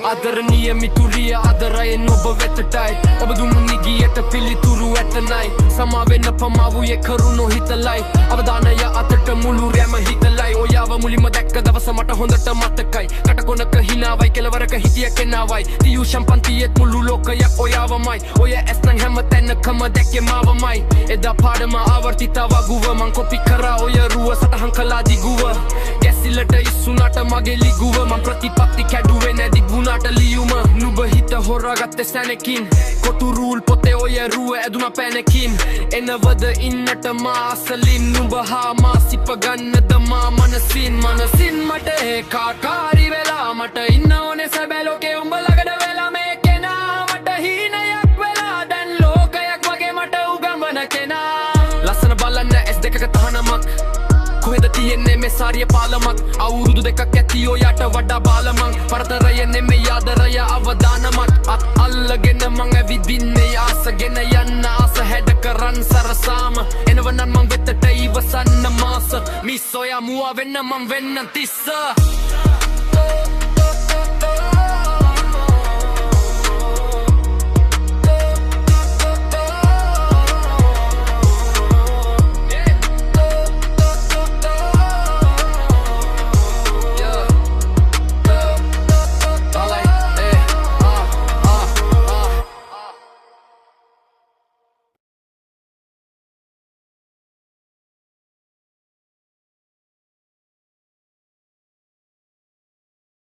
ආදරණීය මිතුරිය ආදරයෙන් ඔබ වෙතටයි ඔබ දුන්නු නිගියට පිළිතුරු ඇතනයි සමා වෙන්න පමාවුයේ කරුණු හිතලයි අවදානය අතට මුළු රැම හිතලයි ඔයාව මුලින්ම දැක්ක දවස මට හොඳට මතකයි කටකොනක හිනාවයි කෙලවරක හිටිය කෙනාවයි ටියුෂන් පන්තියෙත් මුළු ලෝකයක් ඔයාවමයි ඔය ඇස් නම් හැම තැනකම දැක්කේ මාවමයි එදා පාඩම ආවර්තිත වගුව මං කොපි කරා ඔය රුව සටහන් කළා දිගුව ගැසිලට ඉස්සුනාට මගේ ලිගුව මං ප්‍රතිපත්ති කැඩුවේ නැති ගුණාට ලියුම නුඹ හිත හොරාගත්තේ සැනකින් කොටු රූල් පොතේ ඔය රුව ඇදුනා පැනකින් එනවද ඉන්නට මා අසලින් නුඹ හා මා සිප ගන්නද මා මනසින් මට ඒකාකාරී වෙලා මට ඉන්න ඕනේ සැබෑ ලෝකේ උඹ ළඟට වෙලා මේ කෙනා මට හීනයක් වෙලා දැන් ලෝකයක් වගේ මට උගන්වන කෙනා ලස්සන බලන්න ඇස් දෙකක තහනමක් කොහෙද තියෙන්නේ මේ සාරිය පාලමක් අවුරුදු දෙකක් ඇති ඔයාට වඩා බාලමං පරතරය නෙමෙයි ආදරය අවදානමක් අත් අල්ලගෙන මං ඇවිදින්නේ ආසගෙන යන්න ආස හැඩ කරන් සරසාම එනවනම් මං වෙතට ඉවසන්න මාස මිස් ඔයා මුවා වෙන්න මං වෙන්න තිස්ස